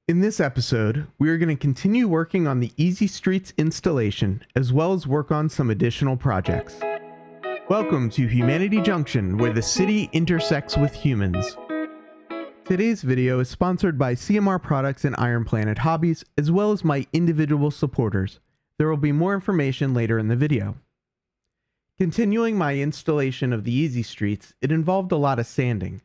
In this episode, we are going to continue working on the Easy Streets installation, as well as work on some additional projects. Welcome to Humanity Junction, where the city intersects with humans. Today's video is sponsored by CMR Products and Iron Planet Hobbies, as well as my individual supporters. There will be more information later in the video. Continuing my installation of the Easy Streets, it involved a lot of sanding.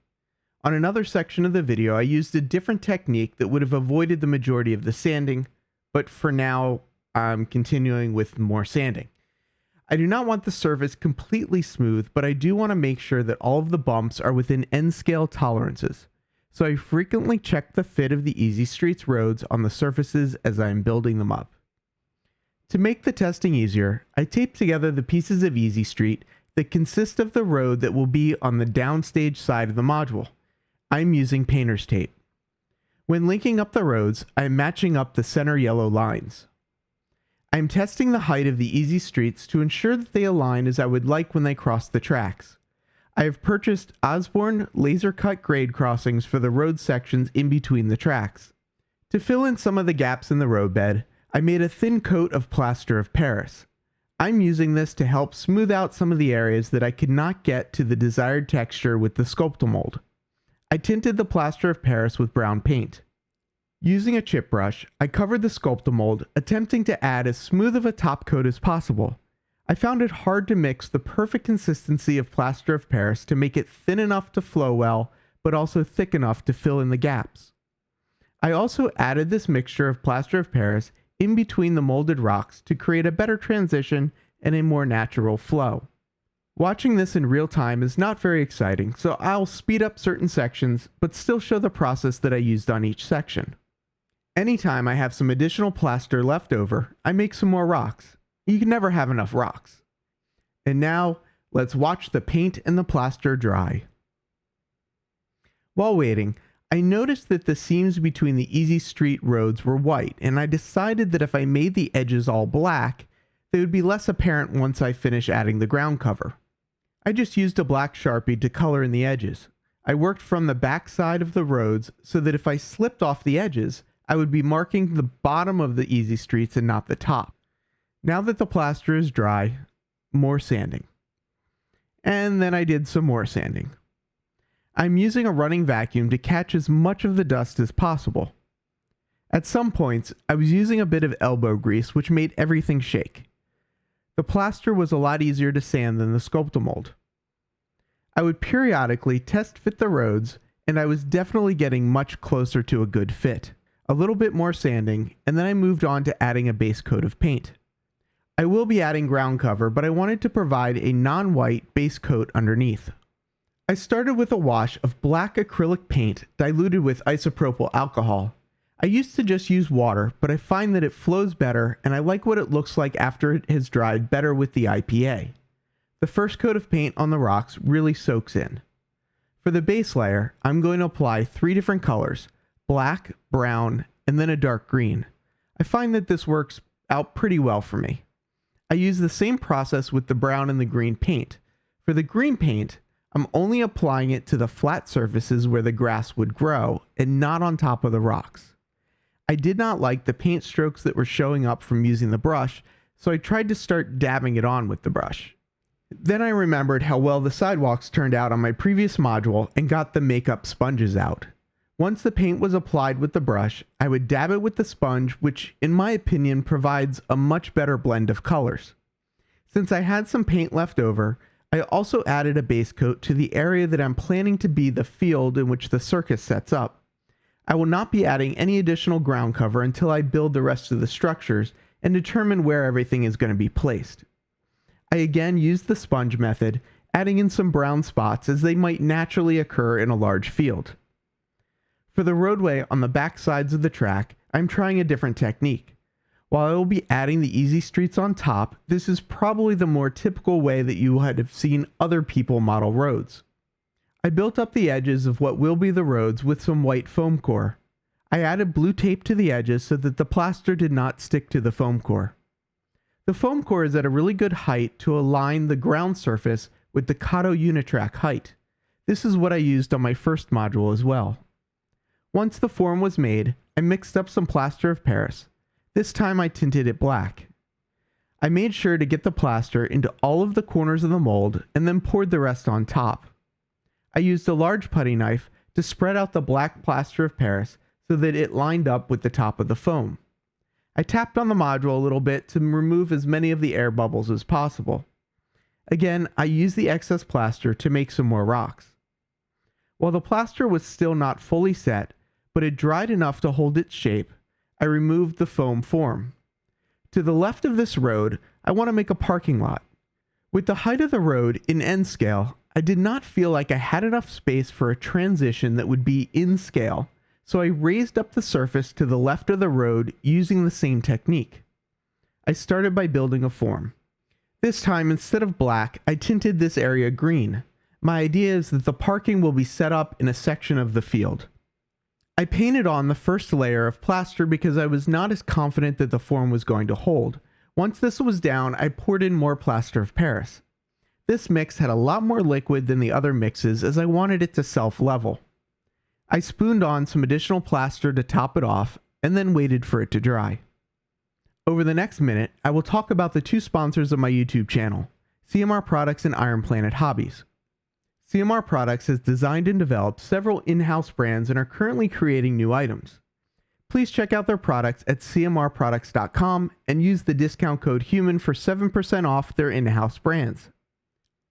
On another section of the video, I used a different technique that would have avoided the majority of the sanding, but for now, I'm continuing with more sanding. I do not want the surface completely smooth, but I do want to make sure that all of the bumps are within N-scale tolerances, so I frequently check the fit of the Easy Streets roads on the surfaces as I am building them up. To make the testing easier, I taped together the pieces of Easy Street that consist of the road that will be on the downstage side of the module. I'm using painter's tape. When linking up the roads, I'm matching up the center yellow lines. I'm testing the height of the Easy Streets to ensure that they align as I would like when they cross the tracks. I have purchased Osborne laser cut grade crossings for the road sections in between the tracks. To fill in some of the gaps in the roadbed, I made a thin coat of Plaster of Paris. I'm using this to help smooth out some of the areas that I could not get to the desired texture with the Sculptamold. I tinted the Plaster of Paris with brown paint. Using a chip brush, I covered the Sculptamold, attempting to add as smooth of a top coat as possible. I found it hard to mix the perfect consistency of Plaster of Paris to make it thin enough to flow well, but also thick enough to fill in the gaps. I also added this mixture of Plaster of Paris in between the molded rocks to create a better transition and a more natural flow. Watching this in real time is not very exciting, so I'll speed up certain sections, but still show the process that I used on each section. Anytime I have some additional plaster left over, I make some more rocks. You can never have enough rocks. And now, let's watch the paint and the plaster dry. While waiting, I noticed that the seams between the Easy Street roads were white, and I decided that if I made the edges all black, they would be less apparent once I finish adding the ground cover. I just used a black Sharpie to color in the edges. I worked from the back side of the roads so that if I slipped off the edges, I would be marking the bottom of the Easy Streets and not the top. Now that the plaster is dry, more sanding. And then I did some more sanding. I'm using a running vacuum to catch as much of the dust as possible. At some points, I was using a bit of elbow grease, which made everything shake. The plaster was a lot easier to sand than the Sculptamold. I would periodically test fit the roads, and I was definitely getting much closer to a good fit. A little bit more sanding, and then I moved on to adding a base coat of paint. I will be adding ground cover, but I wanted to provide a non-white base coat underneath. I started with a wash of black acrylic paint diluted with isopropyl alcohol. I used to just use water, but I find that it flows better, and I like what it looks like after it has dried better with the IPA. The first coat of paint on the rocks really soaks in. For the base layer, I'm going to apply 3 different colors: black, brown, and then a dark green. I find that this works out pretty well for me. I use the same process with the brown and the green paint. For the green paint, I'm only applying it to the flat surfaces where the grass would grow, and not on top of the rocks. I did not like the paint strokes that were showing up from using the brush, so I tried to start dabbing it on with the brush. Then I remembered how well the sidewalks turned out on my previous module and got the makeup sponges out. Once the paint was applied with the brush, I would dab it with the sponge, which in my opinion provides a much better blend of colors. Since I had some paint left over, I also added a base coat to the area that I'm planning to be the field in which the circus sets up. I will not be adding any additional ground cover until I build the rest of the structures and determine where everything is going to be placed. I again used the sponge method, adding in some brown spots as they might naturally occur in a large field. For the roadway on the back sides of the track, I'm trying a different technique. While I will be adding the Easy Streets on top, this is probably the more typical way that you would have seen other people model roads. I built up the edges of what will be the roads with some white foam core. I added blue tape to the edges so that the plaster did not stick to the foam core. The foam core is at a really good height to align the ground surface with the T-Trak height. This is what I used on my first module as well. Once the form was made, I mixed up some plaster of Paris. This time I tinted it black. I made sure to get the plaster into all of the corners of the mold and then poured the rest on top. I used a large putty knife to spread out the black plaster of Paris so that it lined up with the top of the foam. I tapped on the module a little bit to remove as many of the air bubbles as possible. Again, I used the excess plaster to make some more rocks. While the plaster was still not fully set, but it dried enough to hold its shape, I removed the foam form. To the left of this road, I want to make a parking lot. With the height of the road in N scale, I did not feel like I had enough space for a transition that would be in scale, so I raised up the surface to the left of the road using the same technique. I started by building a form. This time, instead of black, I tinted this area green. My idea is that the parking will be set up in a section of the field. I painted on the first layer of plaster because I was not as confident that the form was going to hold. Once this was down, I poured in more plaster of Paris. This mix had a lot more liquid than the other mixes as I wanted it to self-level. I spooned on some additional plaster to top it off and then waited for it to dry. Over the next minute, I will talk about the two sponsors of my YouTube channel, CMR Products and Iron Planet Hobbies. CMR Products has designed and developed several in-house brands and are currently creating new items. Please check out their products at cmrproducts.com and use the discount code HUMAN for 7% off their in-house brands.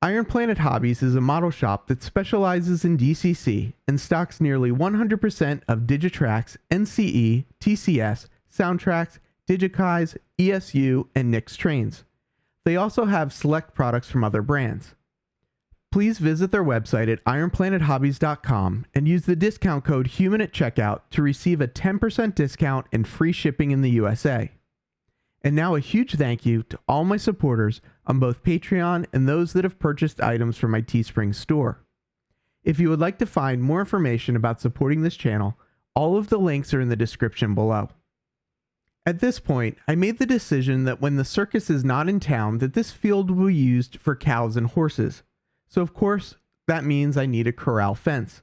Iron Planet Hobbies is a model shop that specializes in DCC and stocks nearly 100% of T-Trak's NCE, TCS, Soundtracks, Digikai's, ESU, and Nix trains. They also have select products from other brands. Please visit their website at ironplanethobbies.com and use the discount code HUMAN at checkout to receive a 10% discount and free shipping in the USA. And now a huge thank you to all my supporters on both Patreon and those that have purchased items from my Teespring store. If you would like to find more information about supporting this channel, all of the links are in the description below. At this point, I made the decision that when the circus is not in town, that this field will be used for cows and horses. So of course, that means I need a corral fence.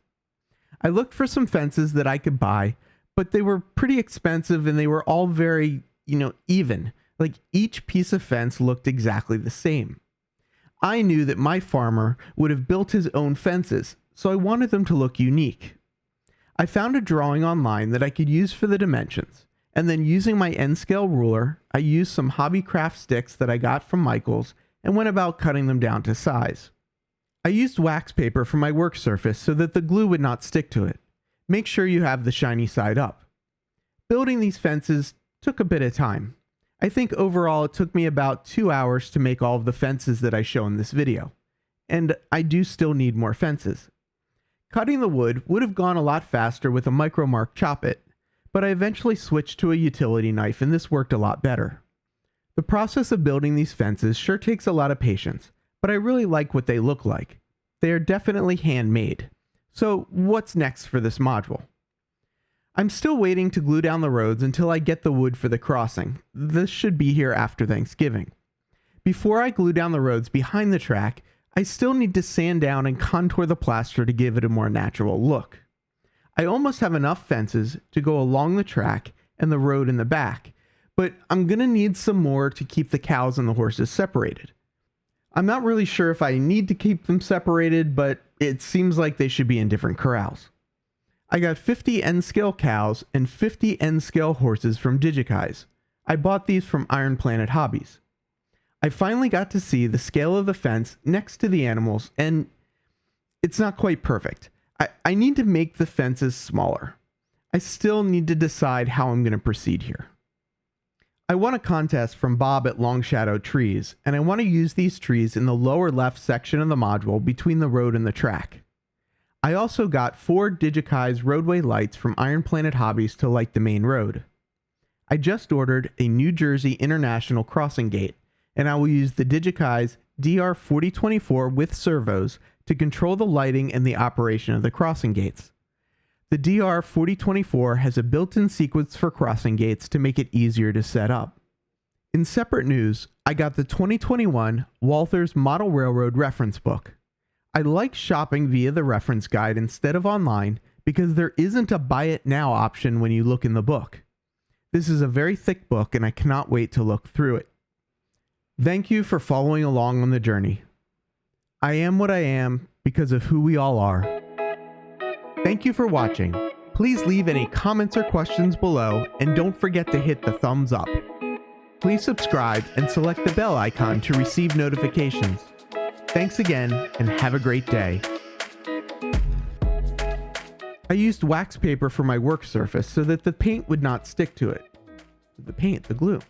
I looked for some fences that I could buy, but they were pretty expensive and they were all very, even. Like each piece of fence looked exactly the same. I knew that my farmer would have built his own fences, so I wanted them to look unique. I found a drawing online that I could use for the dimensions, and then using my N-scale ruler, I used some Hobbycraft sticks that I got from Michael's and went about cutting them down to size. I used wax paper for my work surface so that the glue would not stick to it. Make sure you have the shiny side up. Building these fences took a bit of time. I think overall it took me about 2 hours to make all of the fences that I show in this video. And I do still need more fences. Cutting the wood would have gone a lot faster with a micromark chop it, but I eventually switched to a utility knife and this worked a lot better. The process of building these fences sure takes a lot of patience, but I really like what they look like. They are definitely handmade. So what's next for this module? I'm still waiting to glue down the roads until I get the wood for the crossing. This should be here after Thanksgiving. Before I glue down the roads behind the track, I still need to sand down and contour the plaster to give it a more natural look. I almost have enough fences to go along the track and the road in the back, but I'm gonna need some more to keep the cows and the horses separated. I'm not really sure if I need to keep them separated, but it seems like they should be in different corrals. I got 50 N-scale cows and 50 N-scale horses from Digikai's. I bought these from Iron Planet Hobbies. I finally got to see the scale of the fence next to the animals, and it's not quite perfect. I need to make the fences smaller. I still need to decide how I'm going to proceed here. I won a contest from Bob at Long Shadow Trees, and I want to use these trees in the lower left section of the module between the road and the track. I also got 4 Digikai's roadway lights from Iron Planet Hobbies to light the main road. I just ordered a New Jersey International crossing gate, and I will use the Digikai's DR4024 with servos to control the lighting and the operation of the crossing gates. The DR4024 has a built-in sequence for crossing gates to make it easier to set up. In separate news, I got the 2021 Walthers Model Railroad reference book. I like shopping via the reference guide instead of online because there isn't a buy it now option when you look in the book. This is a very thick book and I cannot wait to look through it. Thank you for following along on the journey. I am what I am because of who we all are. Thank you for watching. Please leave any comments or questions below and don't forget to hit the thumbs up. Please subscribe and select the bell icon to receive notifications. Thanks again and have a great day. I used wax paper for my work surface so that the paint would not stick to it. The glue.